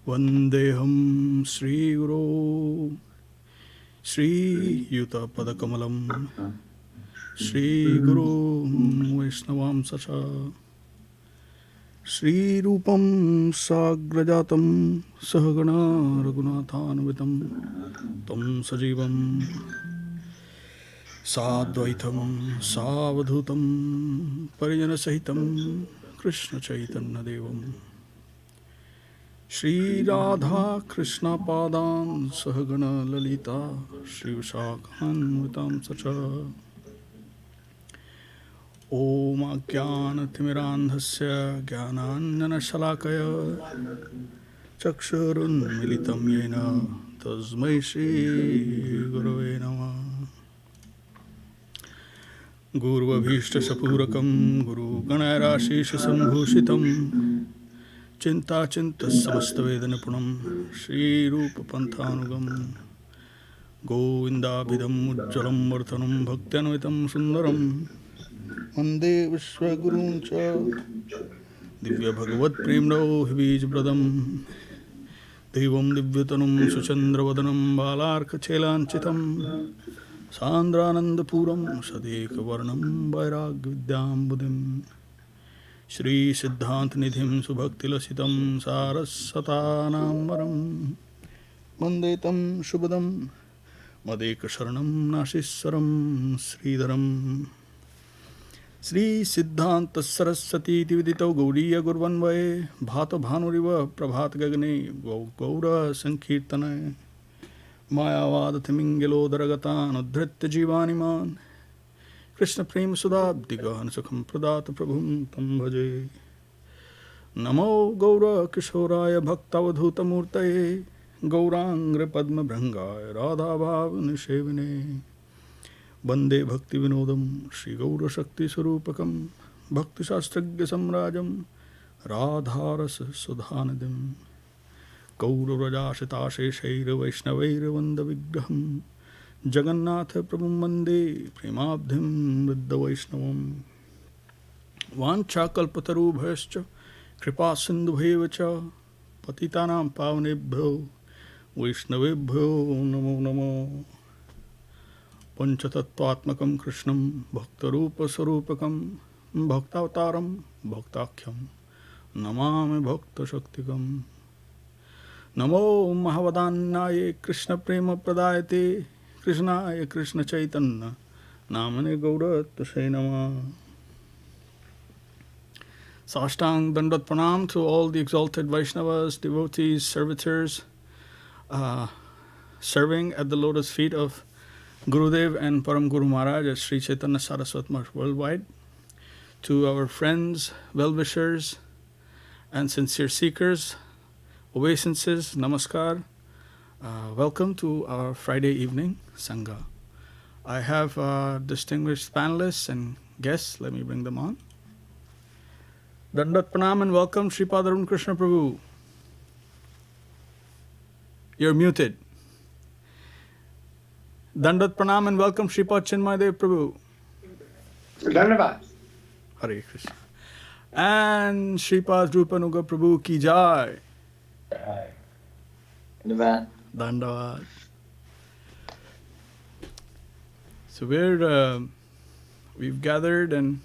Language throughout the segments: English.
Vandeham Sri Guru Sri Yuta Padakamalam Sri Guru Vaishnavam Sacha Sri Rupam Sagrajatam Sahagana Raghunathanvitam Tam Sajivam Sadvaitam Savadhutam Parijana Sahitam Krishna Chaitanya Devam Shri Radha Krishna Padan Sahagana Lalita Shri Vishakhanvitam Sacha Om Ajnana Timirandhasya Jnananjana Shalakaya Chakshurun Militam Yena Tasmai Shri Gurave Namah Guru Abhishta Sapurakam Guru Ganarashish Sambhushitam Chinta Chinta Samasta Vedanapunam Shri Rupa Panthanugam Govinda Bidam Ujjalam Varthanam Bhaktianvitam Sundaram Vande Vishwaguruncha Divya Bhagavad Premno Hivij Bradam Devam Divyatanum Suchandravadanam Balarka Chelanchitam Sandrananda Puram Sadeka Varnam Vairag Vidyam Buddhim Shri Siddhant Nidhim Subhakti Lasitam Sarassatanam Varam Mandetam Shubhadam Madeka Sharanam Nashisaram Sridharam Sri Siddhanta Saraswati Dividito Gauriya Gurvanvaye Bhata Bhanuriva Prabhat Gagane Gaura Sankirtanaye Mayavad Timingelo Daragatan Udhritya Jivaniman Krishna Prem Sudabdigan Sukham Pradata Prabhum Tam Bhaje Namo Gaura Kishoraya Bhaktavadhuta Murtaye Gaurangra Padma Brangaya Radha Bhav Nishevine Bande Bhakti Vinodam Shri Gaura Shakti Sarupakam Bhakti Shastragya Samrajam Radharas Sudhanadim Gaura Rajashita Sheshaira Vaishnaveira Vanda Vigraham Jagannatha Prabhum Mande Premabdhim Viddha Vaishnavam Vancha Kalpatarubhascha Kripa Sindhubhevacha Patitanam Pavanebhyo Vaishnavebhyo Namo Namo Panchatattvatmakam Krishnam Bhaktarupa Sarupakam Bhaktavataram Bhaktakhyam Namami Bhakta Shaktikam Namo Mahavadannaye Krishna Prema Pradayate Krishnaya Krishna Chaitanya Namane Gaurattasai Namah Sashtang Dandat Pranam to all the exalted Vaishnavas, devotees, servitors serving at the lotus feet of Gurudev and Param Guru Mahārāj at Sri Chaitanya Saraswat Math worldwide, to our friends, well-wishers, and sincere seekers, obeisances, namaskar. Welcome to our Friday evening Sangha. I have distinguished panelists and guests. Let me bring them on. Dandat Pranam and welcome Sripad Arun Krishna Prabhu. You're muted. Dandat Pranam and welcome Sripad Chinmayadev Prabhu. Dhanavad. Hare Krishna. And Sripad Rupanuga Prabhu Ki Jai. Dhanavad. Dandavad. So we've gathered and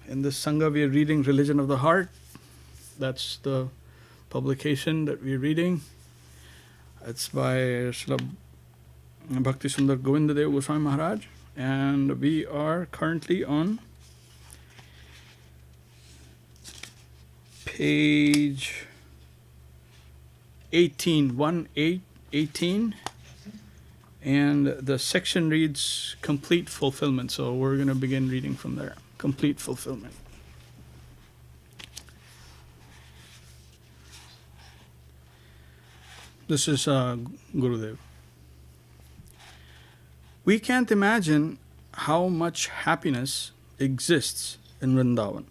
in this Sangha we are reading Religion of the Heart. That's the publication that we're reading. It's by Śrīla Bhakti Sundar Govinda Dev-Goswāmī Mahārāj, and we are currently on page 18, and the section reads Complete Fulfillment. So we're going to begin reading from there. Complete Fulfillment. This is Gurudev. We can't imagine how much happiness exists in Vrindavan.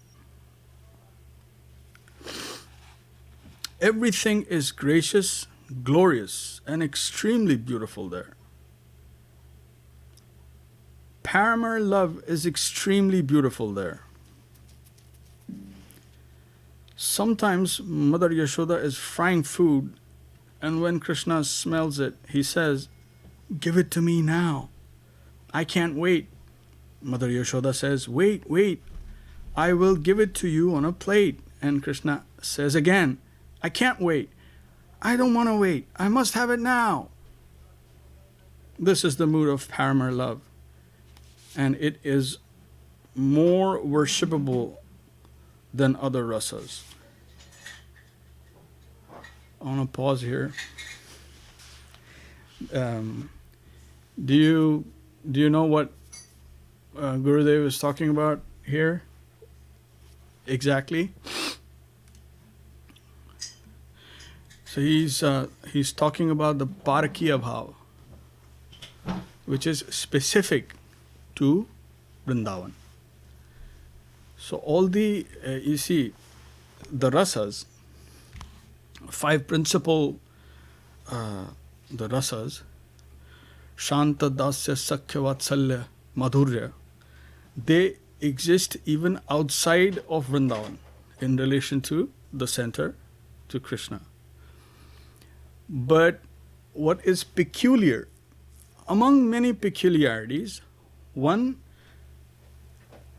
Everything is gracious, glorious, and extremely beautiful there. Paramar love is extremely beautiful there. sometimes Mother Yashoda is frying food, and when Krishna smells it, he says, "Give it to me now. I can't wait." Mother Yashoda says, "Wait, wait. I will give it to you on a plate." And Krishna says again, "I can't wait. I don't want to wait. I must have it now." This is the mood of paramar love. And it is more worshipable than other rasas. I want to pause here. Do you know what Gurudev is talking about here? Exactly. So he's talking about the Parakiya Bhava, which is specific to Vrindavan. So all the, you see, the rasas, 5 principal, the rasas, Shanta, Dasya, Sakhya, Vatsalya, Madhurya, they exist even outside of Vrindavan in relation to the center, to Krishna. But what is peculiar, among many peculiarities, one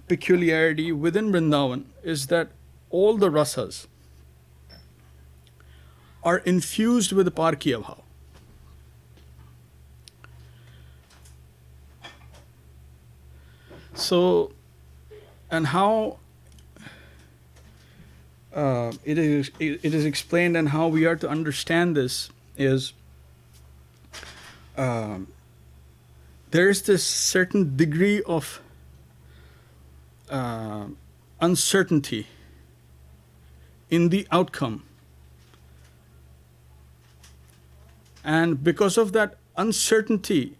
peculiarity within Vrindavan is that all the rasas are infused with the Parakiya Bhava. So, and how it is explained and how we are to understand this is there is this certain degree of uncertainty in the outcome. And because of that uncertainty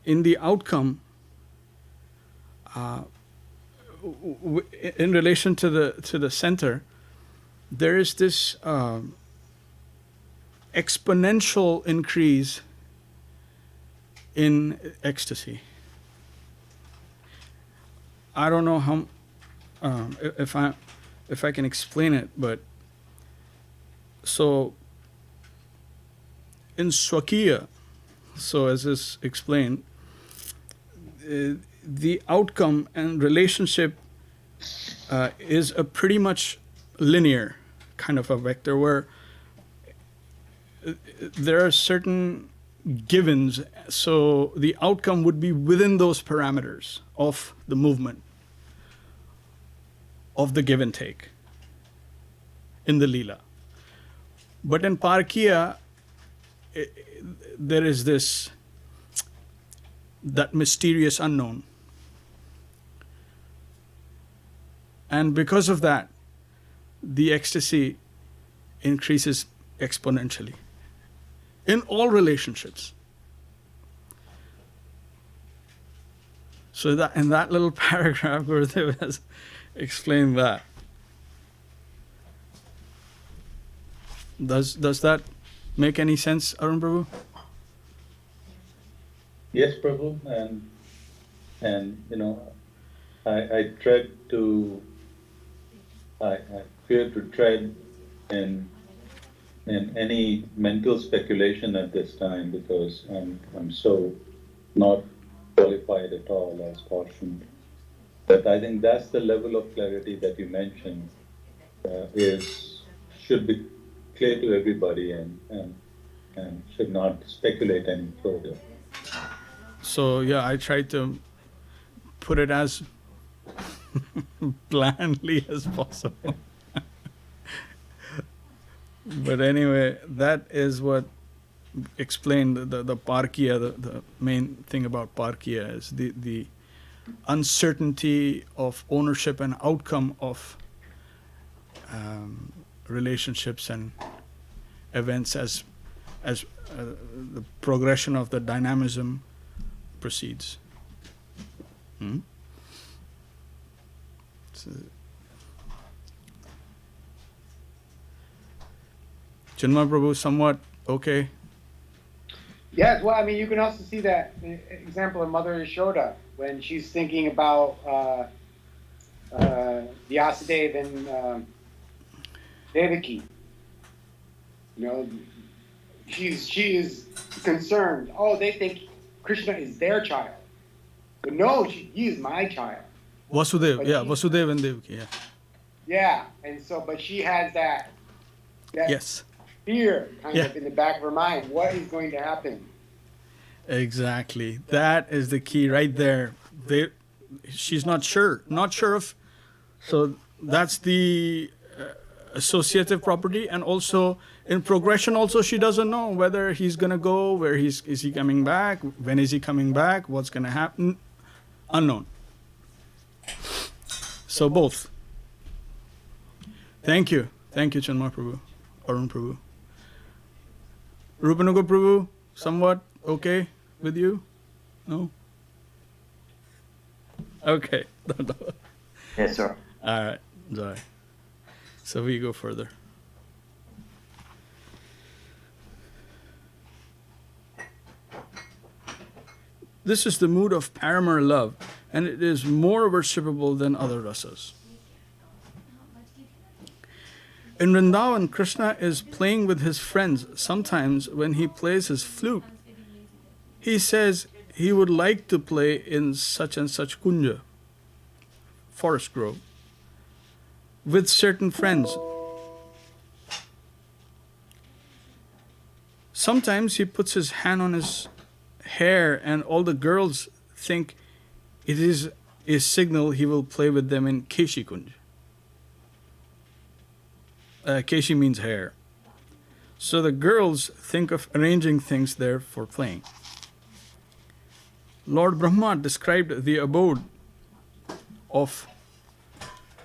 in the outcome, in relation to the center, there is this exponential increase in ecstasy. I don't know how if I can explain it, but so in Swakiya, so as is explained, the outcome and relationship is a pretty much linear kind of a vector where there are certain givens, so the outcome would be within those parameters of the movement of the give and take in the Leela. But in Parakiya, there is that mysterious unknown. And because of that, the ecstasy increases exponentially in all relationships. So that in that little paragraph, Gurudev has explained that. Does that make any sense, Arun Prabhu? Yes, Prabhu, and you know, I fear to tread in any mental speculation at this time because I'm so not qualified at all as cautioned. But I think that's the level of clarity that you mentioned should be clear to everybody and should not speculate any further. So yeah, I tried to put it as blandly as possible. But anyway, that is what explained the Parakiya, the main thing about Parakiya is the uncertainty of ownership and outcome of relationships and events as the progression of the dynamism proceeds. So, Chinmay Prabhu, somewhat okay? Yes, well, I mean, you can also see that example in Mother Yashoda when she's thinking about Vyasadeva and Devaki. You know, she is concerned. Oh, they think Krishna is their child, but no, he is my child. Vasudev, But yeah, she- Vasudev and Devaki, yeah. Yeah, and so, but she has that Yes, fear kind Yeah. of in the back of her mind. What is going to happen? exactly. That is the key right there. She's not sure of. So that's the associative property, and also in progression. Also, she doesn't know whether he's gonna go, is he coming back, when is he coming back, what's gonna happen, unknown. So both. Thank you, Chandma Prabhu, Arun Prabhu. Rupanuga Prabhu, somewhat okay with you? No? Okay. Yes, sir. All right, sorry. So we go further. This is the mood of paramar love, and it is more worshipable than other rasas. In Vrindavan, Krishna is playing with his friends. Sometimes when he plays his flute, he says he would like to play in such and such kunja, forest grove, with certain friends. Sometimes he puts his hand on his hair and all the girls think it is a signal he will play with them in Keshi Kunj. Keshi means hair. So the girls think of arranging things there for playing. Lord Brahma described the abode of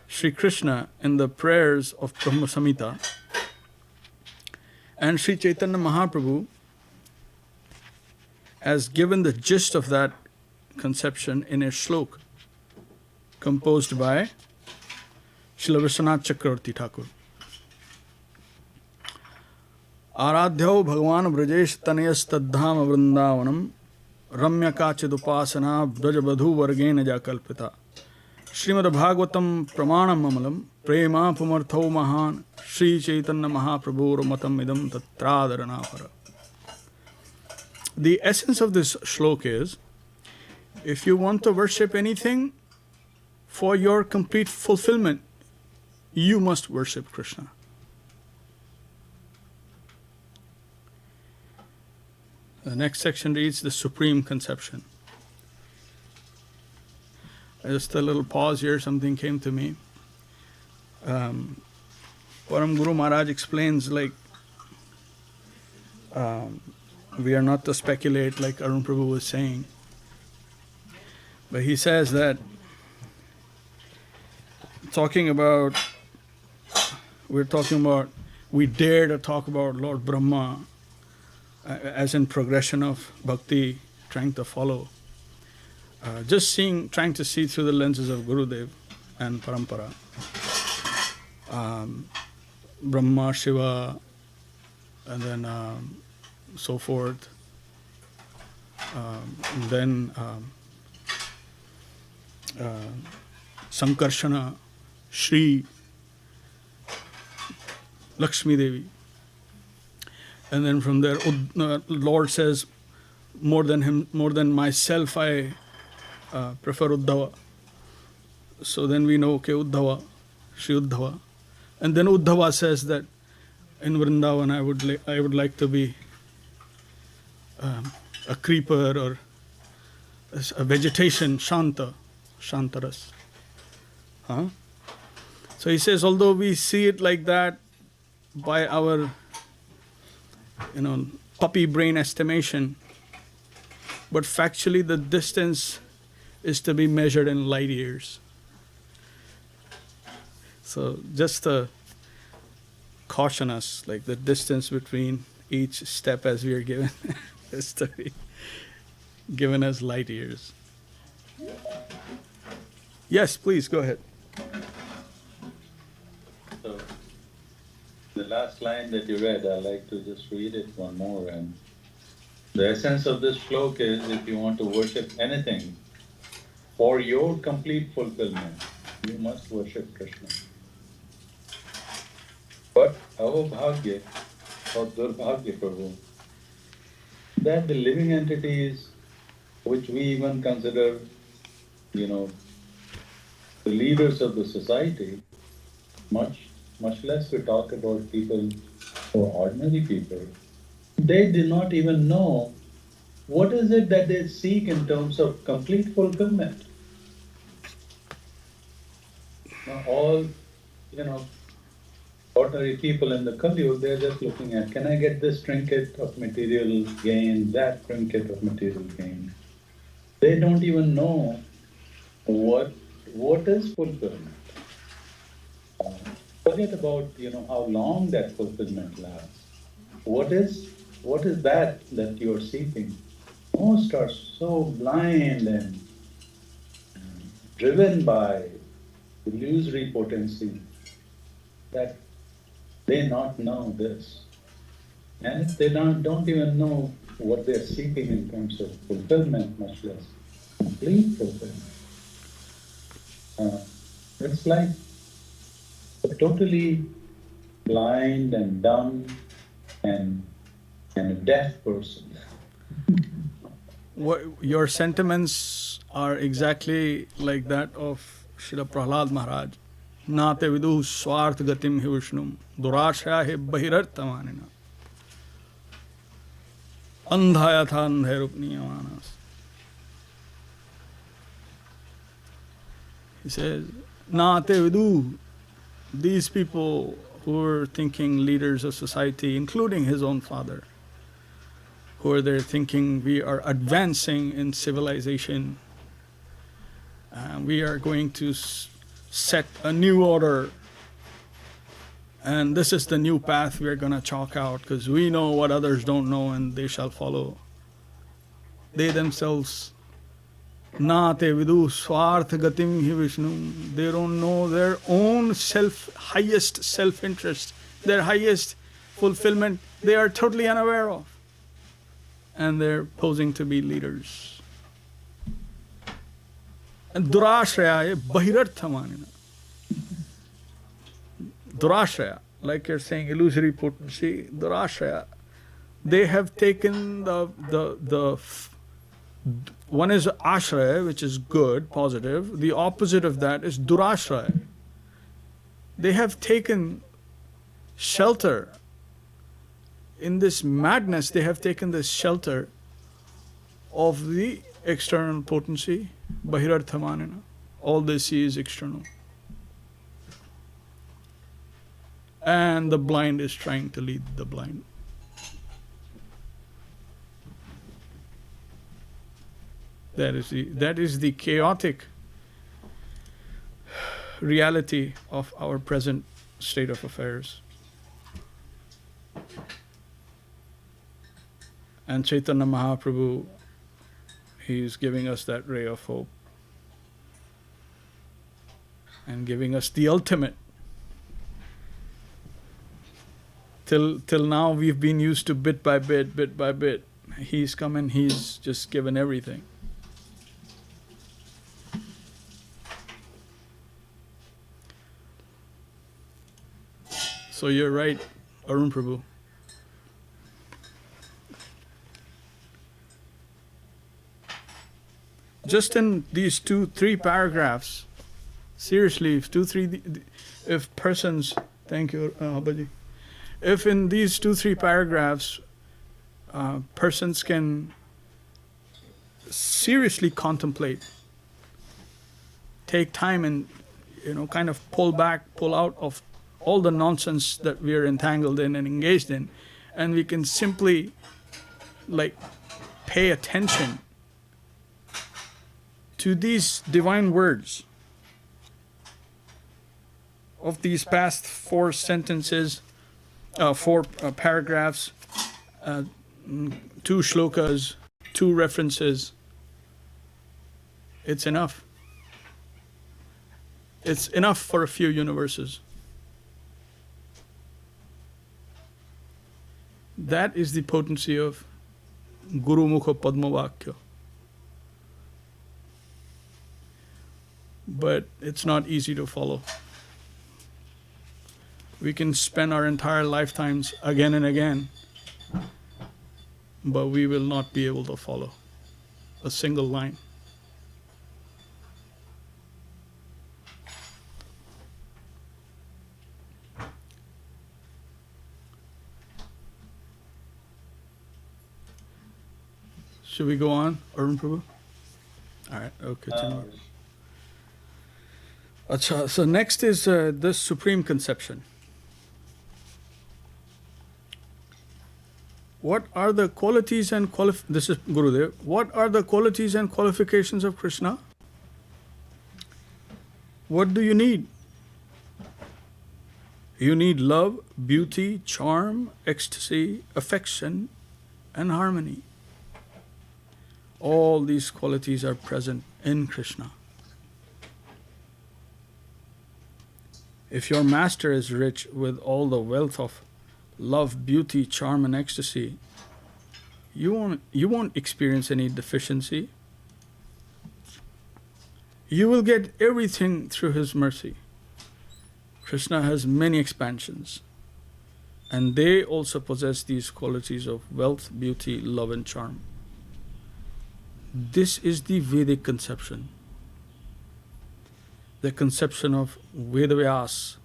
Sri Krishna in the prayers of Brahma Samhita, and Sri Chaitanya Mahaprabhu has given the gist of that conception in a shlok composed by Srila Vishwanath Chakravarti Thakur. Aradhyau Bhagavan Vrajesh Tanayas Taddham Vrindavanam Ramya Kachid Upasana Brajabadhu Vargena Jakalpita Srimad Bhagavatam Pramanam Mamalam Prema Pumarthau Mahan Sri Chaitanya Mahaprabhu Matam Idam Tatradarana. The essence of this shlok is, if you want to worship anything for your complete fulfillment, you must worship Krishna. The next section reads the supreme conception. Just a little pause here, something came to me. Param Guru Mahārāj explains, like, we are not to speculate, like Arun Prabhu was saying. But he says that, we dare to talk about Lord Brahma as in progression of bhakti, trying to follow. Trying to see through the lenses of Gurudev and Parampara. Brahma, Shiva, and then so forth. Then Sankarshana, Shri, Lakshmi Devi. And then from there, Lord says, more than myself, I prefer Uddhava. So then we know, okay, Uddhava, Shri Uddhava. And then Uddhava says that in Vrindavan I would like to be a creeper or a vegetation, Shantaras. So he says, although we see it like that by our puppy brain estimation, but factually the distance is to be measured in light years. So just to caution us, like the distance between each step as we are given is to be given as light years. Yes, please, go ahead. So, the last line that you read, I'd like to just read it one more. And the essence of this shlok is, if you want to worship anything for your complete fulfillment, You must worship Krishna. But our bhagya, or durbhagya, Prabhu, that the living entities which we even consider, the leaders of the society, much less we talk about people who are ordinary people, they do not even know what is it that they seek in terms of complete fulfillment. Now, all, ordinary people in the Kali, they're just looking at, can I get this trinket of material gain, that trinket of material gain? They don't even know what is fulfillment. Forget about, how long that fulfillment lasts. What is that you're seeking? Most are so blind and driven by illusory potency that they not know this. And they don't even know what they're seeking in terms of fulfillment, much less complete fulfillment. It's like a totally blind and dumb and a deaf person. What, your sentiments are exactly like that of Srila Prahlad Mahārāj. Nāte viduh swārtha gatim hi vishnum durāshaya hi bahirarthamanina andhayatha andhairupniyamanas. He says, Nāte viduh, these people who were thinking leaders of society, including his own father, who are there thinking we are advancing in civilization, we are going to set a new order, and this is the new path we are going to chalk out because we know what others don't know and they shall follow. They themselves, Nāte vidu swārtha gatim hi vishnum, they don't know their own highest self-interest, their highest fulfillment, they are totally unaware of. And they're posing to be leaders. And durashraya bahirarthamanina. Durashraya, like you're saying, illusory potency, durashraya. They have taken one is ashraya, which is good, positive. The opposite of that is durashraya. They have taken shelter. In this madness, they have taken this shelter of the external potency, bahirarthamanina. All they see is external. And the blind is trying to lead the blind. That is the chaotic reality of our present state of affairs. And Chaitanya Mahaprabhu, he is giving us that ray of hope and giving us the ultimate. Till now we've been used to bit by bit. He's come and he's just given everything. So you're right, Arun Prabhu. Just in these 2-3 paragraphs, seriously, if persons, thank you, Abhaji, if in these 2-3 paragraphs, persons can seriously contemplate, take time and, kind of pull out of all the nonsense that we are entangled in and engaged in, and we can simply, pay attention to these divine words of these past 4 sentences, 4 paragraphs, 2 shlokas, 2 references. It's enough. It's enough for a few universes. That is the potency of Guru Mukha Padma Vakya. but it's not easy to follow. We can spend our entire lifetimes again and again, but we will not be able to follow a single line. Should we go on, Arun Prabhu? All right, okay. Acha, so next is the Supreme Conception. What are the qualities and this is Gurudev. What are the qualities and qualifications of Krishna? What do you need? You need love, beauty, charm, ecstasy, affection, and harmony. All these qualities are present in Krishna. If your master is rich with all the wealth of love, beauty, charm, and ecstasy, you won't experience any deficiency. You will get everything through his mercy. Krishna has many expansions, and they also possess these qualities of wealth, beauty, love, and charm. This is the Vedic conception, the conception of Vedavyas,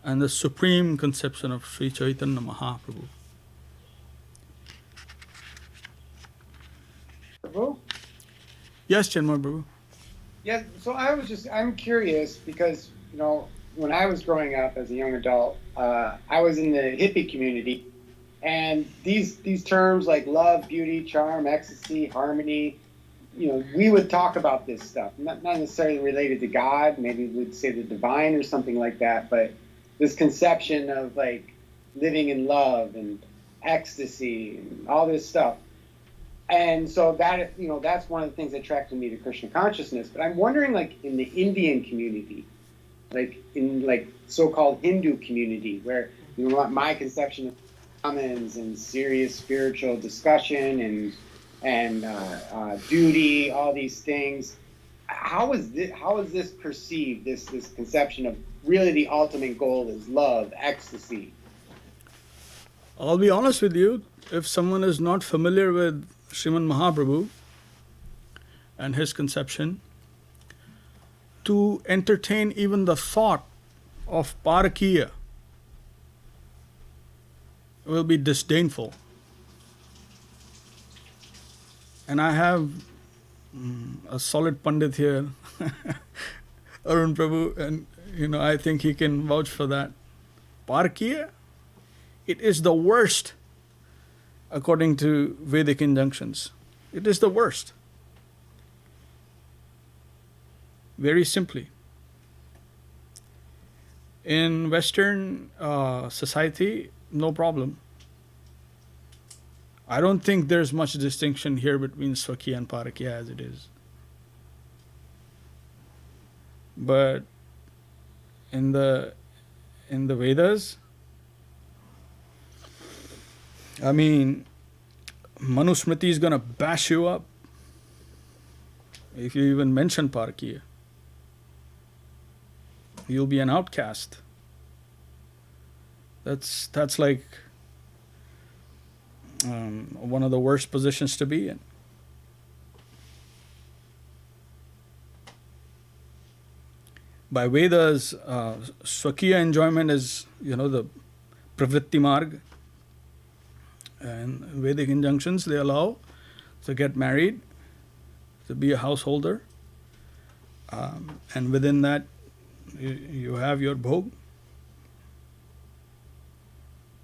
and the supreme conception of Sri Chaitanya Mahaprabhu. Prabhu? Yes, Chinmay Prabhu. Yeah, so I'm curious because, when I was growing up as a young adult, I was in the hippie community, and these terms like love, beauty, charm, ecstasy, harmony, we would talk about this stuff, not necessarily related to God, maybe we'd say the divine or something like that, but this conception of like living in love and ecstasy and all this stuff. And so that, that's one of the things that attracted me to Krishna consciousness. But I'm wondering, like in the Indian community, like in like so-called Hindu community, where my conception of Brahmins and serious spiritual discussion and duty, all these things. How is this perceived? This conception of really the ultimate goal is love, ecstasy. I'll be honest with you. If someone is not familiar with Sriman Mahaprabhu and his conception, to entertain even the thought of Parakiya will be disdainful. And I have a solid Pandit here, Arun Prabhu, and I think he can vouch for that. Parakiya, it is the worst according to Vedic injunctions. It is the worst. Very simply. In Western society, no problem. I don't think there's much distinction here between Swakiya and Parakiya as it is. But in the Vedas, I mean, Manusmriti is going to bash you up if you even mention Parakiya. You'll be an outcast. That's like one of the worst positions to be in. By Vedas, Swakiya enjoyment is, the Pravritti Marg. And Vedic injunctions, they allow to get married, to be a householder. And within that, you have your bhog,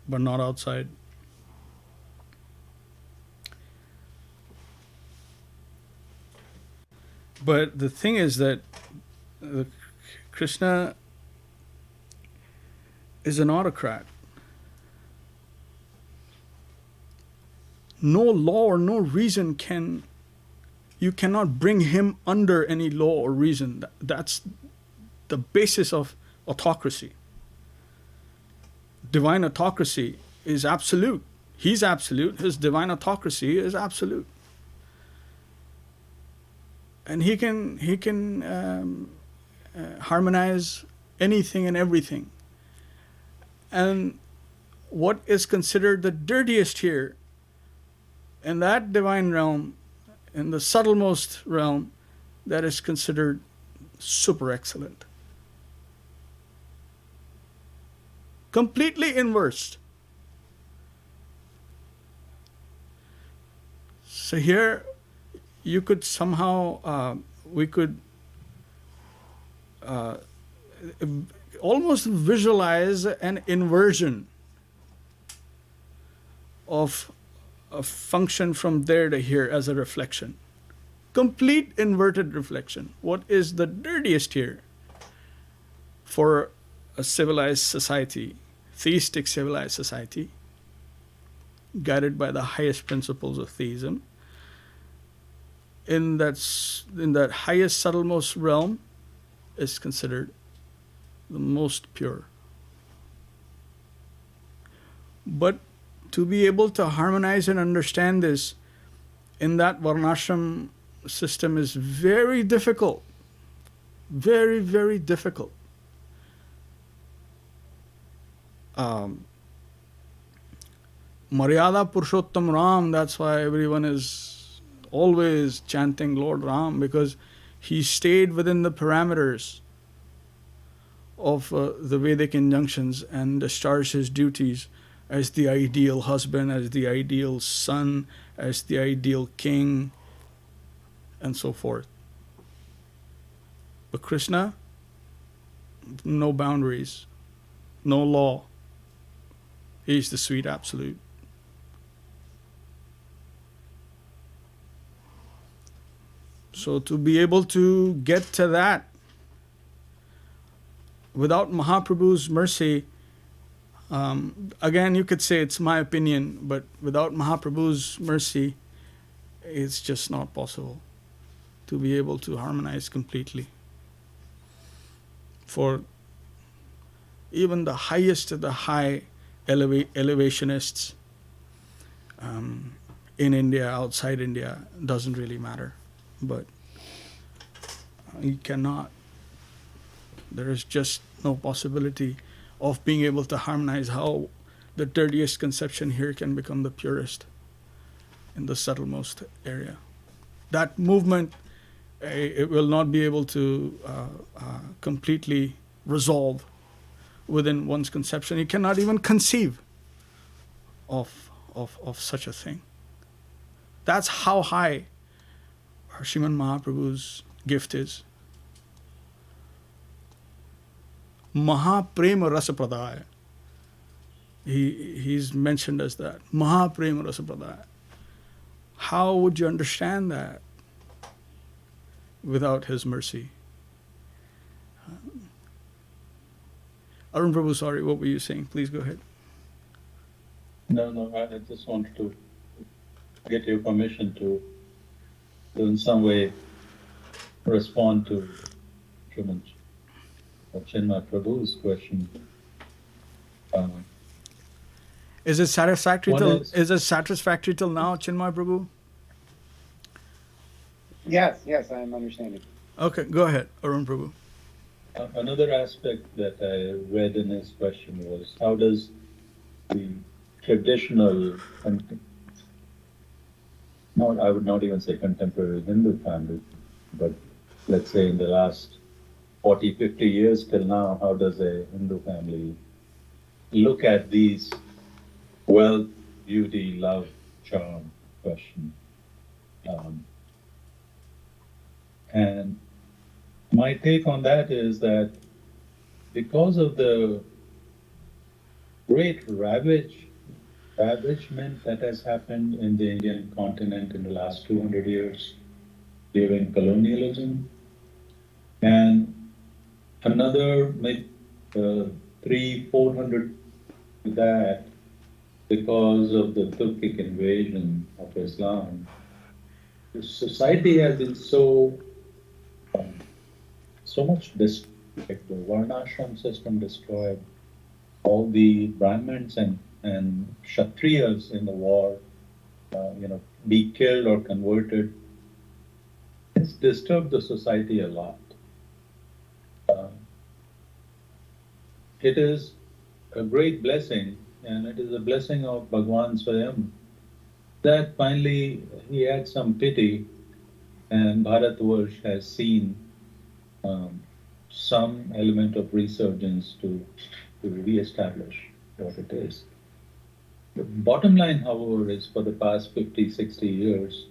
but not outside. But the thing is that Krishna is an autocrat. No law or no reason you cannot bring him under any law or reason. That's the basis of autocracy. Divine autocracy is absolute. He's absolute. His divine autocracy is absolute. And he can harmonize anything and everything. And what is considered the dirtiest here, in that divine realm, in the subtlemost realm, that is considered super excellent. Completely inverse. So here you could somehow, we could almost visualize an inversion of a function from there to here as a reflection. Complete inverted reflection. What is the dirtiest here for a civilized society, theistic civilized society, guided by the highest principles of theism? In that highest, subtlemost realm is considered the most pure. But to be able to harmonize and understand this in that varnashram system is very difficult. Very, very difficult. Maryada Purushottam Ram, that's why everyone is always chanting Lord Ram, because he stayed within the parameters of the Vedic injunctions and discharged his duties as the ideal husband, as the ideal son, as the ideal king, and so forth. But Krishna, no boundaries, no law. He's the sweet absolute. So to be able to get to that without Mahaprabhu's mercy, again, you could say it's my opinion, but without Mahaprabhu's mercy, it's just not possible to be able to harmonize completely. For even the highest of the high elevationists in India, outside India, doesn't really matter. But you cannot. There is just no possibility of being able to harmonize how the dirtiest conception here can become the purest in the subtlemost area. That movement, it will not be able to completely resolve within one's conception. You cannot even conceive of such a thing. That's how high Sriman Mahaprabhu's gift is. Mahaprema Rasapradaya. He's mentioned as that. Mahaprema Rasapradaya. How would you understand that without his mercy? Arun Prabhu, sorry, what were you saying? Please go ahead. No, I just wanted to get your permission to in some way respond to Sriman Chinmay Prabhu's question. Is it satisfactory till now, Chinmay Prabhu? Yes, I'm understanding. Okay, go ahead, Arun Prabhu. Another aspect that I read in his question was, how does the traditional, I would not even say contemporary Hindu family, but let's say in the last 40, 50 years till now, how does a Hindu family look at these wealth, beauty, love, charm question? And my take on that is that because of the great ravagement that has happened in the Indian continent in the last 200 years during colonialism, and another maybe 300-400 to that because of the Turkic invasion of Islam, the society has been so much destroyed. The Varnashram system destroyed, all the Brahmins and Kshatriyas in the war, be killed or converted. It's disturbed the society a lot. it is a great blessing, and it is a blessing of Bhagwan Swayam, that finally he had some pity, and Bharatvarsh has seen some element of resurgence to re-establish what it is. The bottom line, however, is for the past 50, 60 years,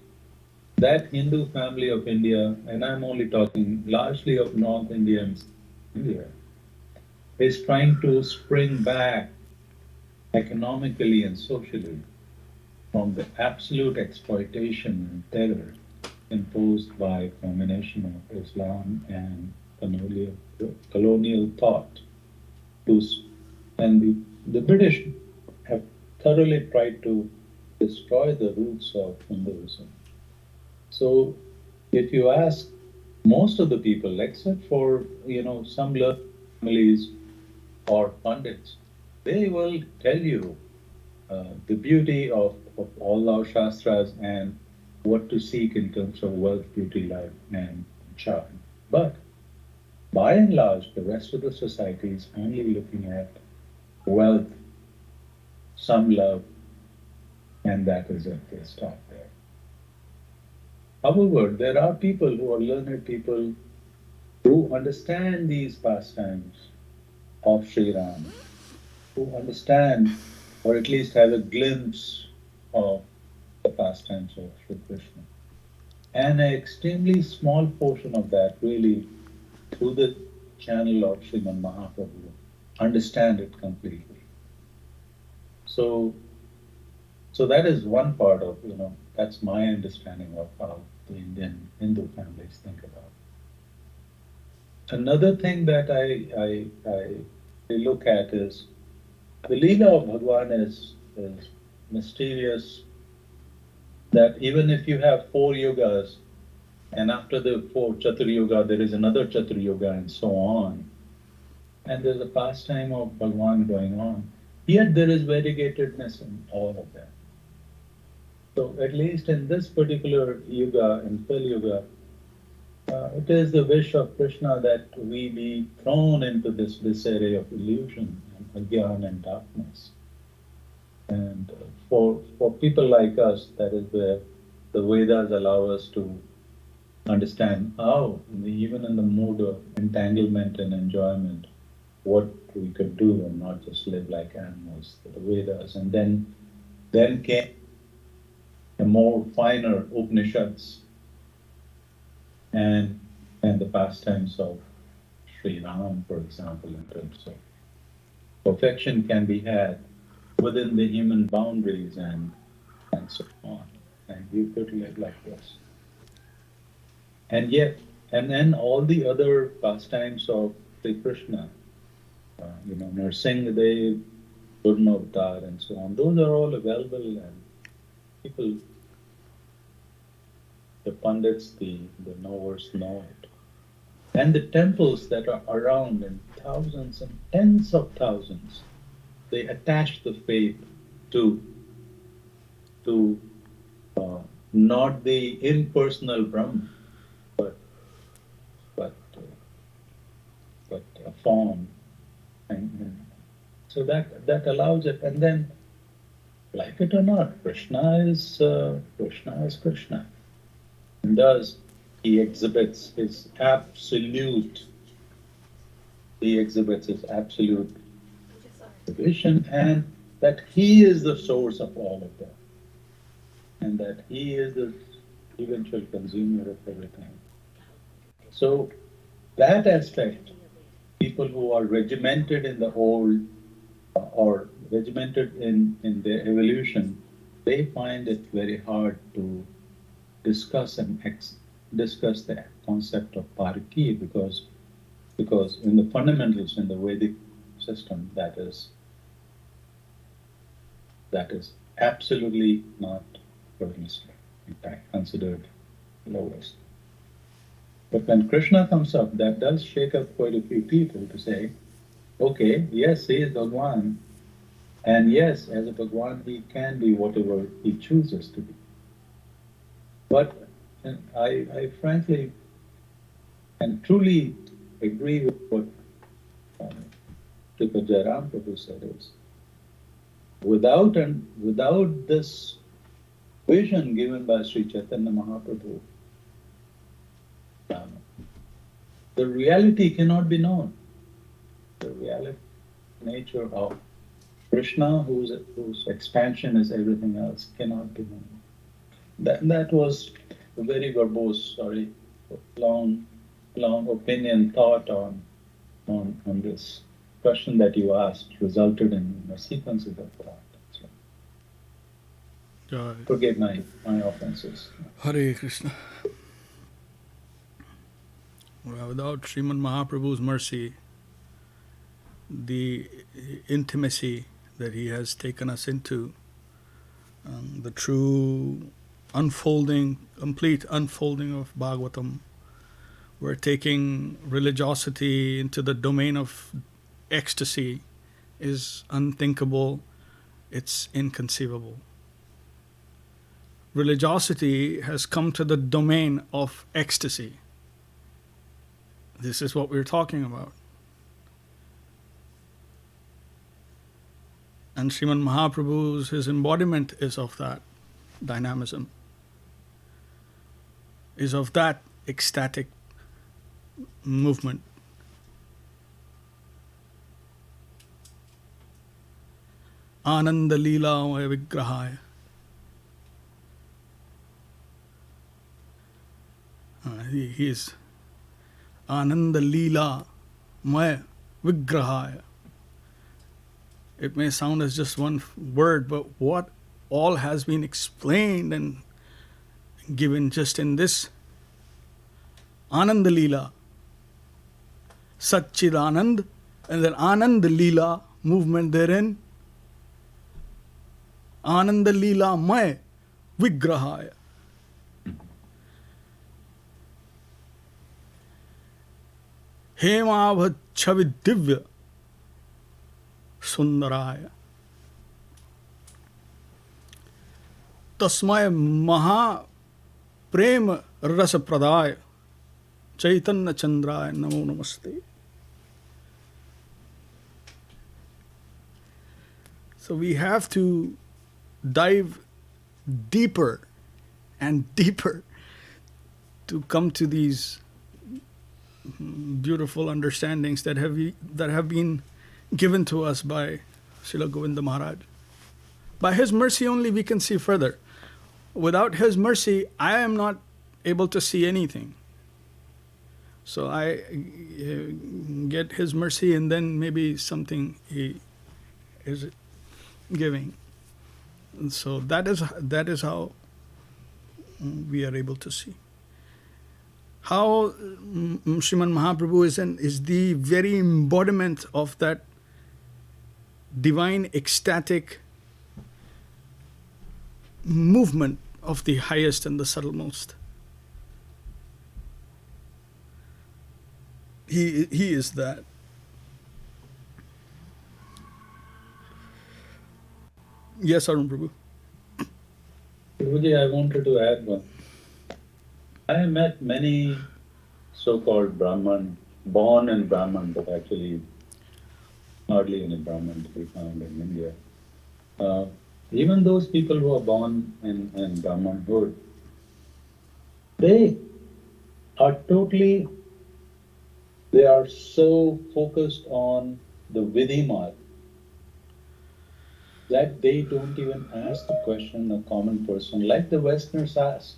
that Hindu family of India, and I'm only talking largely of North Indians, India, is trying to spring back economically and socially from the absolute exploitation and terror imposed by a combination of Islam and colonial thought. And the British have thoroughly tried to destroy the roots of Hinduism. So if you ask most of the people, except for some learned families or pundits, they will tell you the beauty of all our shastras and what to seek in terms of wealth, beauty, life, and charm. But by and large, the rest of the society is only looking at wealth, some love, and that is it. They stop there. However, there are people who are learned people who understand these pastimes of Sri Ram, who understand or at least have a glimpse of the pastimes of Sri Krishna. And an extremely small portion of that really through the channel of Sriman Mahaprabhu understand it completely. So that is one part of, that's my understanding of how the Indian Hindu families think about it. Another thing that I look at is the Leela of Bhagwan is mysterious, that even if you have 4 yugas, and after the 4 Chatur Yuga, there is another Chatur Yuga, and so on, and there's a pastime of Bhagwan going on, yet there is variegatedness in all of them. So at least in this particular yuga, in Kali Yuga, it is the wish of Krishna that we be thrown into this disarray of illusion, and ajnana and darkness. And for people like us, that is where the Vedas allow us to understand how, even in the mood of entanglement and enjoyment, what we could do and not just live like animals, the Vedas. And then came the more finer Upanishads and the pastimes of Sri Ram, for example, in terms of perfection can be had within the human boundaries and so on. And you could live like this. And yet, and then all the other pastimes of Sri Krishna, Narsingadev, Gurmavtar, and so on, those are all available, and people, the pundits, the knowers know it. And the temples that are around in thousands and tens of thousands, they attach the faith to not the impersonal Brahman, but a form, and so that allows it. And then, like it or not, Krishna is Krishna, and thus he exhibits his absolute vision, and that he is the source of all of them, and that he is the eventual consumer of everything. So that aspect, people who are regimented in the old or regimented in their evolution, they find it very hard to discuss the concept of pariki, because in the fundamentals in the Vedic system, that is absolutely not permissible, in fact considered lowest. But when Krishna comes up, that does shake up quite a few people to say, okay, yes, he is Bhagwan, and yes, as a Bhagwan, he can be whatever he chooses to be. But I frankly and truly agree with what Sripad Jairam Prabhu said is, without this vision given by Sri Chaitanya Mahaprabhu, the reality cannot be known. The reality, nature of Krishna, whose expansion is everything else, cannot be known. That was a very verbose, long opinion thought on this question that you asked, resulted in a sequence of thought. So, forgive my offenses. Hare Krishna. Well, without Srimad Mahaprabhu's mercy, the intimacy that he has taken us into, the true unfolding, complete unfolding of Bhagavatam, we're taking religiosity into the domain of ecstasy, is unthinkable, it's inconceivable. Religiosity has come to the domain of ecstasy. This is what we're talking about. And Srimad Mahaprabhu's, his embodiment is of that dynamism, is of that ecstatic movement. Ananda Leela Vigrahaya. He is Ananda Leela Maya Vigrahaya. It may sound as just one word, but what all has been explained and given just in this Ananda Leela, Satchid Anand, and then Ananda Leela movement therein, Ananda Leela Maya Vigrahaya. Hemabhat Chavi Divya Sundaraya. Tasmaya Maha Prem Rasa Pradaya Chaitanya Chandraya Namo Namaste. So we have to dive deeper and deeper to come to these beautiful understandings that have been given to us by Srila Govinda Mahārāj. By his mercy only we can see further. Without his mercy, I am not able to see anything. So I get his mercy, and then maybe something he is giving. And so that is how we are able to see. How Srimad Mahaprabhu is the very embodiment of that divine ecstatic movement of the highest and the subtlemost. He is that. Yes, Arun Prabhu. Prabhuji, I wanted to add one. I met many so-called Brahman, born in Brahman, but actually hardly any Brahman to be found in India. Even those people who are born in Brahmanhood, they are so focused on the Vidhi Marg that they don't even ask the question a common person, like the Westerners ask.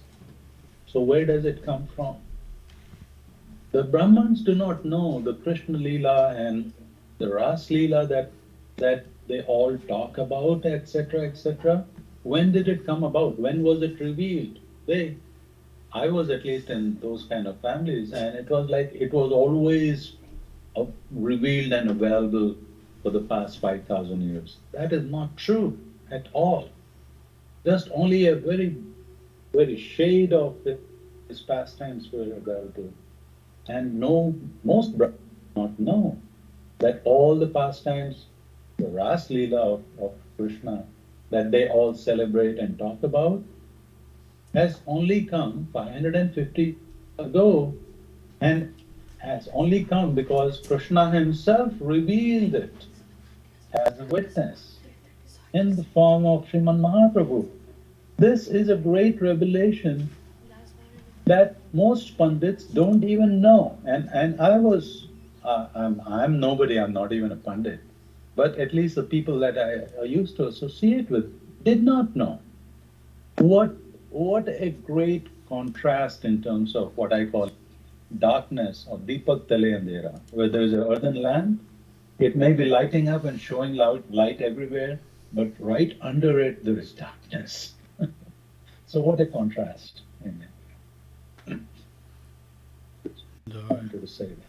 So where does it come from? The Brahmins do not know the Krishna Leela and the Ras Leela that they all talk about, etc., etc. When did it come about? When was it revealed? I was at least in those kind of families, and it was like it was always revealed and available for the past 5,000 years. That is not true at all. Just only a very, very shade of these pastimes were available. And most Brahmins do not know that all the pastimes, the Ras Leela of Krishna, that they all celebrate and talk about, has only come 550 ago. And has only come because Krishna himself revealed it as a witness in the form of Sriman Mahaprabhu. This is a great revelation that most Pandits don't even know. And I'm nobody, I'm not even a Pandit, but at least the people that I used to associate with did not know. What a great contrast in terms of what I call darkness or Deepak Tale Andhera, where there is an earthen lamp. It may be lighting up and showing light everywhere, but right under it there is darkness. So what a contrast. I wanted to say that.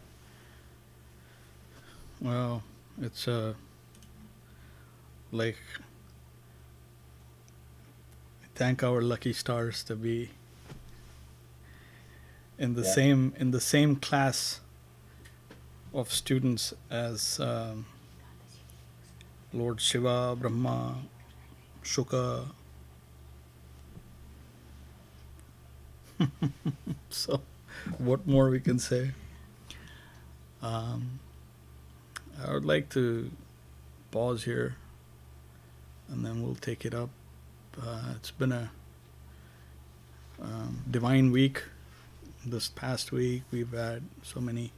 Well, it's like, thank our lucky stars to be in the same class of students as Lord Shiva, Brahma, Shuka. So, what more we can say? I would like to pause here, and then we'll take it up. It's been a divine week. This past week, we've had so many.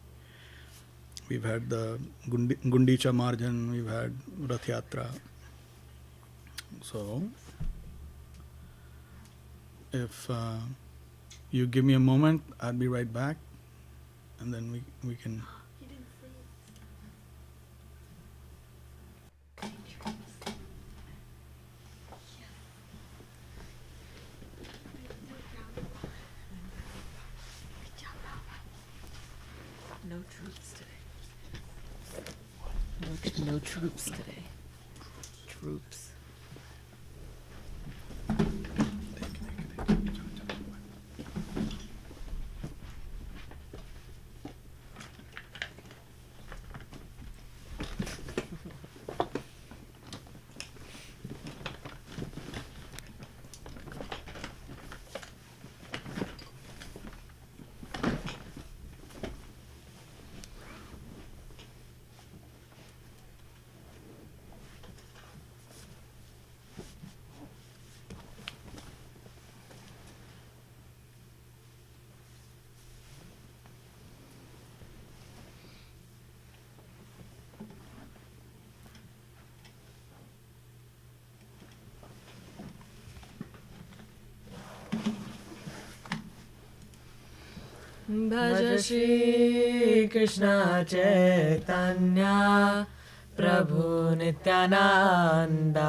We've had the Gundicha Marjan, we've had Rath Yatra. So, if you give me a moment, I'll be right back, and then we can. No troops today. No troops today. Troops. Bhaja Shri Krishna Chaitanya Prabhu Nityananda.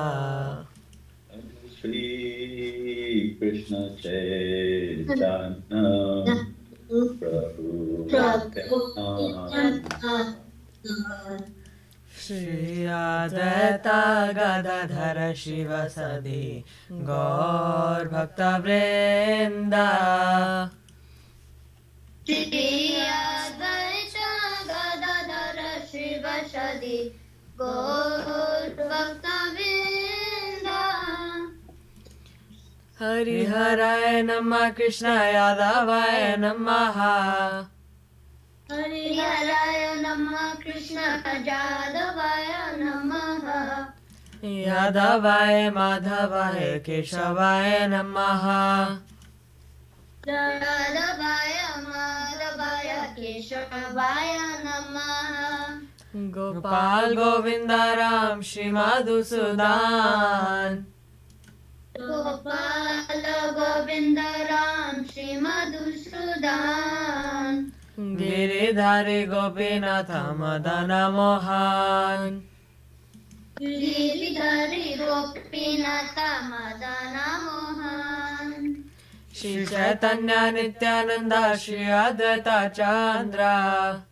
Shri Krishna Chaitanya Prabhu Nityananda Shri Advaita Gadadhara Shivasadi Gaur Bhakta Vrinda. Shri Advaita Gadadhara Shivasadi Gaur Bhakta Vrinda. Hari Haraya Namah Krishna Yadavaya Namaha. Hari Haraya Namah Krishna Jadavaya Namaha. Yadavaya Madhavaya Keshavaya Namaha. Jadavaya Madhavaya Keshavaya Namaha. Gopal Govinda Ram Shri Madhusudan. Gopala Govinda Ram Shri Madhusudan. Giridhari Gopinatha Madana Mohan. Giridhari Gopinatha Madana Mohan. Shri Chaitanya Nityananda Shri Advaita Chandra.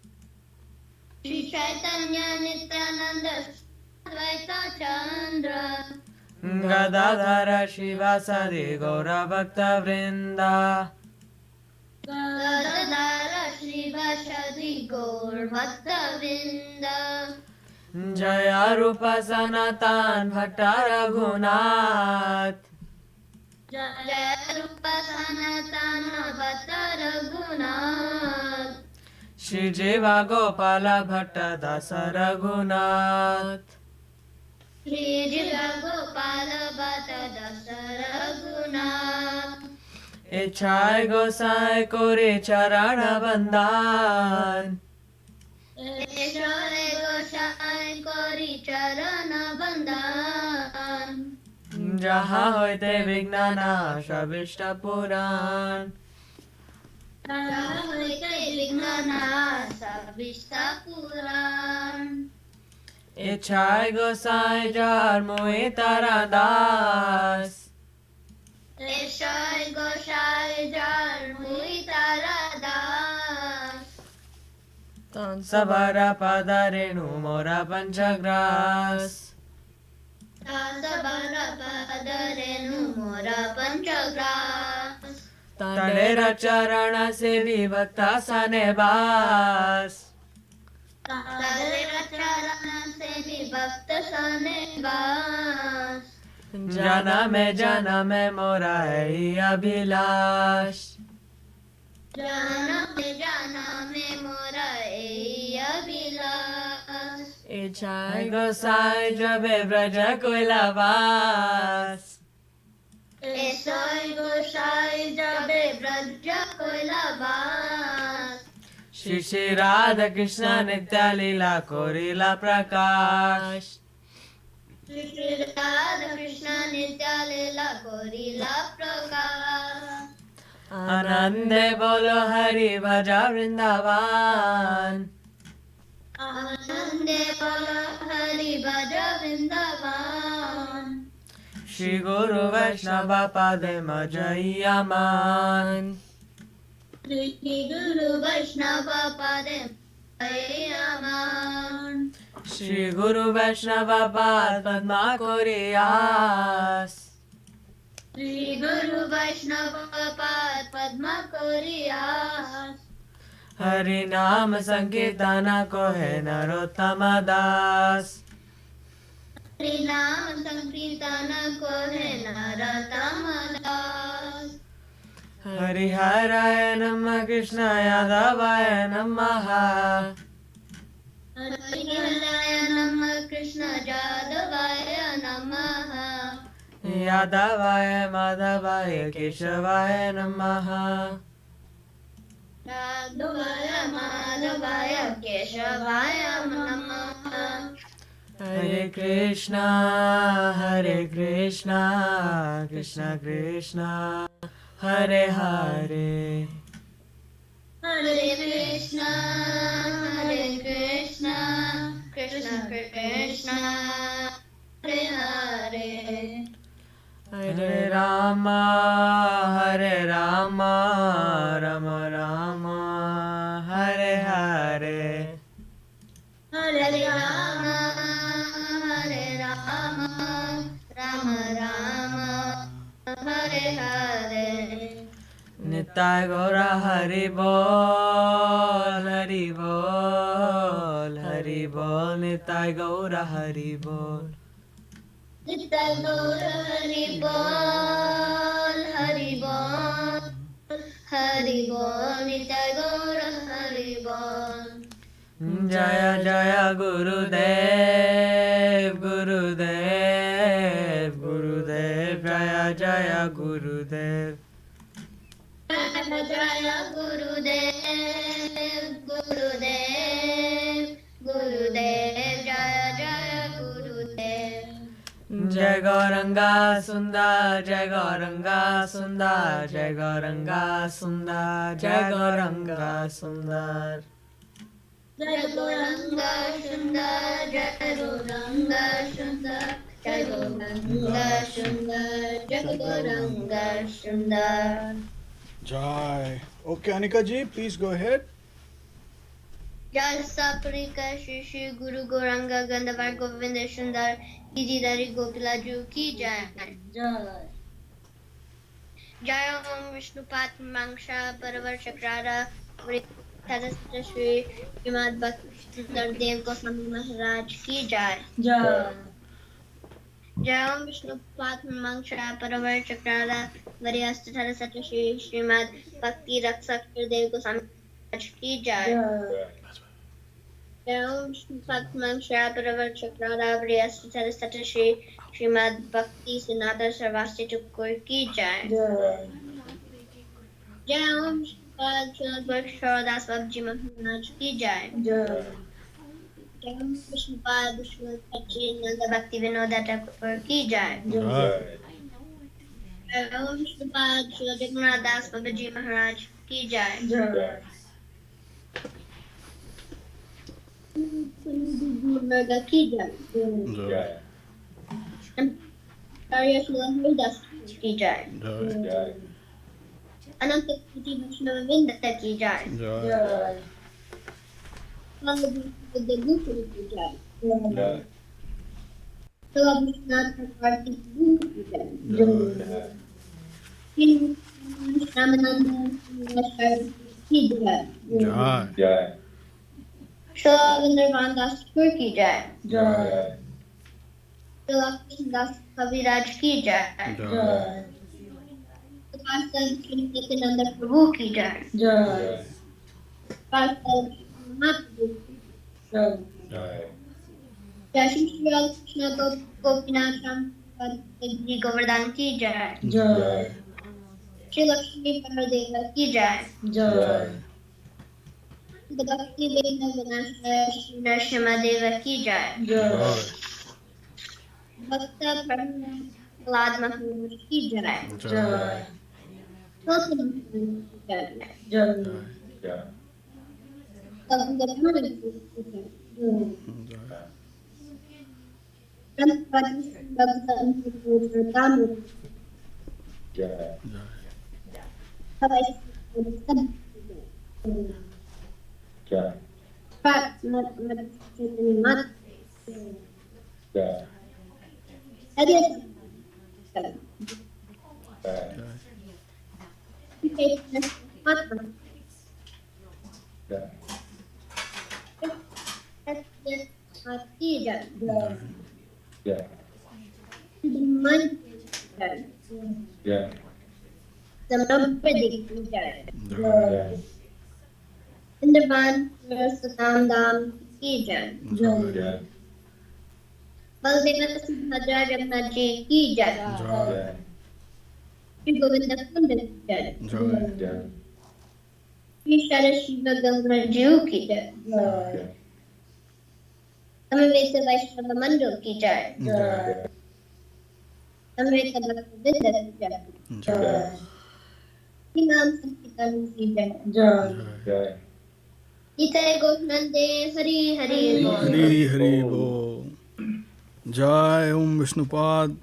Shri Chaitanya Nityananda Advaita Chandra. Gadadhara Shivasadi Gaura Bhakta Vrinda. Gadadhara Shivasadi Gaur Bhakta Vrinda. Jaya Rupa Sanatan Bhakta Raghunath. Jaya Rupa Sanatana Bhakta Raghunath. Shri Jiva Gopala Bhatta Dasa Raghunath. Shri Jiva Gopala Bhatta Dasa Raghunath. Ichai Gosai Kori Charana Bandhan. Ishai Gosai Kori Charana Bandhan. Jaha hoite Vignana Shavishta Puran. Jaha hoite Vignana Shavishta Puran. Ichai Gosai Jar Mohitara Das. Ishai Gosai Jar Mohitara Das. Sabara Padarenu Mora Panchagras. Sabara Padarenu Mora Panchagras. Tadera Charana Se Vivakta Sanebas. Tadera Charana Se Vivakta Sanebas. Jana me Mora Hai Abhilash. Jana me Mora Hai Abhilash. Ichai Gosai Jabe Braja Koilavas. Ishai Gosai Jabe Braja Koilavas. Shri Radha Krishna Nitya Lila Korila Prakash. Shri Radha Krishna Nitya Lila Korila Prakash. Anande Bolo Hari Bhaja Vrindavan. Anande Bolo Hari Bhaja Vrindavan. Shri Guru Vaishnava Padema Jayaman. Shri Guru Vaishnava Padem Jayaman. Shri Guru Vaishnava Pad Padma Koriyas. Shri Guru Vaishnava Pad Padma Koriyas. Hari Naam Sankirtana Kohe Narottama Das. Hari Naam Sankirtana Kohe Narottama Das. Hari Haraya Namah Krishna Yadavaya Namaha. Hari Haraya Namah Krishna Yadavaya Namaha. Yadavaya Madhavaya Keshavaya Namaha. Yadavaya Madhavaya Keshavaya Namaha. Hare Krishna, Hare Krishna, Krishna Krishna, Hare Hare. Hare Krishna, Hare Krishna, Krishna Krishna, Hare Hare. Hare Rama, Hare Rama, Rama Rama, Hare Hare. Hare Rama, Hare Rama, Rama Rama, Hare Hare. Nitai Gaura Hari Bol, Hari Bol, Hari Bol, Nitai Gaura Hari Bol. Nitai Gaura Hari Bol, Hari Bol, Hari Bol, Nitai Gaura Hari Bol. Jaya Jaya Gurudev, Gurudev, Gurudev, Jaya Jaya Gurudev. Jaya Gurudev, Gurudev, Gurudev, Jaya Jaya Gurudev. Jai Gauranga Sundar, Jai Gauranga Sundar, Jai Gauranga Sundar, Jai Gauranga Sundar. Jai Gauranga Sundar, Jai Gauranga Sundar, Jai Gauranga Sundar, Jai Gauranga Sundar. Jai. Okay, Anika ji, please go ahead. Jai Saprika Shri Shri Guru Gauranga Gandavar Govinda Sundar Gididhari Gopilaju Ki Jai. Jai. Jai Om Vishnupat Mangsha Paravar Chakrara Vritada Shri Srimad Bhakti Sundar Dev-Goswāmī Mahārāj Ki Jai. Jai. Jai Om Vishnupat Mangsha Paravar Chakrara Vritada Shri Srimad Bhakti Rakshak Dev-Goswāmī की जय। जय ओम श्रीमद् श्रीराम चक्रावली सरस्वती श्री श्रीमद् भक्ति सिद्धांत सरस्वती ठाकुर की जय। जय ओम श्रीमद् दास बाबा जी महाराज की जय। जय ओम विष्णुपाद नंद भक्ति विनोद ठाकुर की जय। जय ओम विष्णुपाद जगन्नाथ दास बाबा जी महाराज की जय। गुरुवर्ग की जय। हरिदास की जय। अनंत कोटि वैष्णववृंद की जय। की जय। की जय। रविंद्रनाथ दास ठाकुर की जय। कृष्णदास कविराज की जय। नित्यानंद प्रभु की जय। महाप्रभु जय श्री कृष्ण गोपीनाथ राम जी गोवर्धन की जय। श्री लक्ष्मी परदेव की जय। भक्ति श्री नरसिम्हा की जय। भक्त प्रहलाद महाराज की जय। की जय। बलदेव सुभद्रा जगन्नाथ जी की जय। श्री गोविंद कुंड की जय। श्री शरद शिव गंगा जी की जय। समवेत वैष्णव मंडल की जय। समवेत भक्तवृंद की जय। नाम संकीर्तन की जय। गीता गोविंदे हरि हरि हरि हरि बोल। जय ओम विष्णुपाद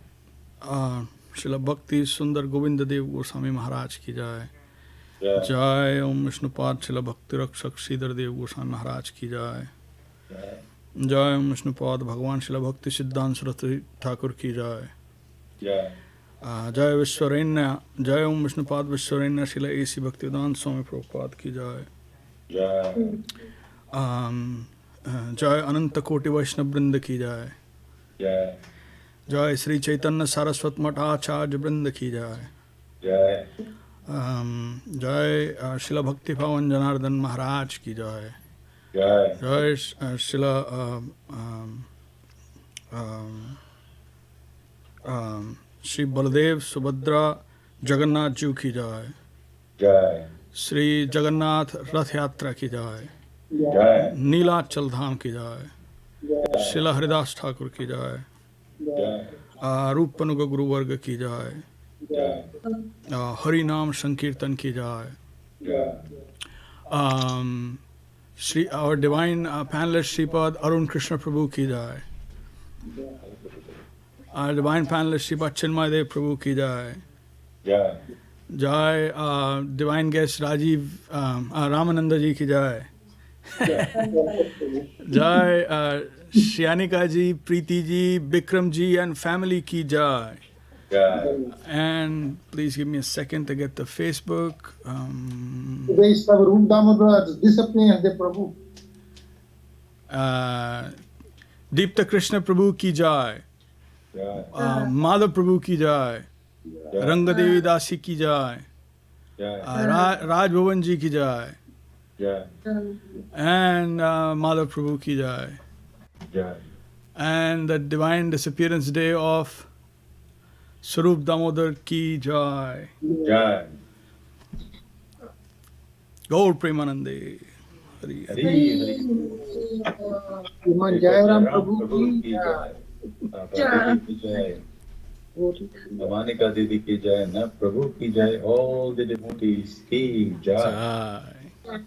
श्रील भक्ति सुंदर गोविंद देव गोस्वामी महाराज की जय। जय ओम विष्णुपाद श्रील भक्ति रक्षक श्रीधर देव गोस्वामी महाराज की जय। जय ओम विष्णुपाद भगवान श्रील भक्ति सिद्धांत सरस्वती ठाकुर की जय। जय विश्वरण्य जय ओम विष्णुपाद विश्वरण्य श्रील एसी भक्तिवेदांत स्वामी प्रभुपाद की जय। जय अनंत कोटि वैष्णव वृंद की जय। जय श्री चैतन्य सारस्वत मठ आचार्य वृंद की जय। जय शिला भक्ति पावन जनार्दन महाराज की जय। जय शिला श्री बलदेव सुभद्रा जगन्नाथ जी की जय। श्री जगन्नाथ रथ यात्रा की जय। नीलाचल धाम की जय। शिला हरिदास ठाकुर की जय। रूप अनुग गुरुवर्ग की जय। हरि नाम संकीर्तन की जय। Shri our divine panellist Shripad Arun Krishna Prabhu की जय। डिवाइन पैनलिस्ट श्रीपद चिन्मय देव प्रभु की जय। जय डिवाइन गेस्ट राजीव रामानंद जी की जय। जय श्यानिका जी, प्रीति जी, विक्रम जी and family की जय. And please give me a second to get the Facebook. Today is our Roop Damodar discipline the Prabhu. दीप्त कृष्ण प्रभु की जय। माधव प्रभु की जय। रंगदेवी दासी की जय। राजभवन जी की जय। Jai. And Madhav Prabhu ki jai. Jai. And the divine disappearance day of Swarup Damodar ki jai. Jai. Gaur Premanande. Hari Hari. Hari Hari. Iman Jairam Prabhu ki jai. Prabhu ki jai. Namanika Didi ki jai. Na Prabhu ki jai. All the devotees ki jai. Jai.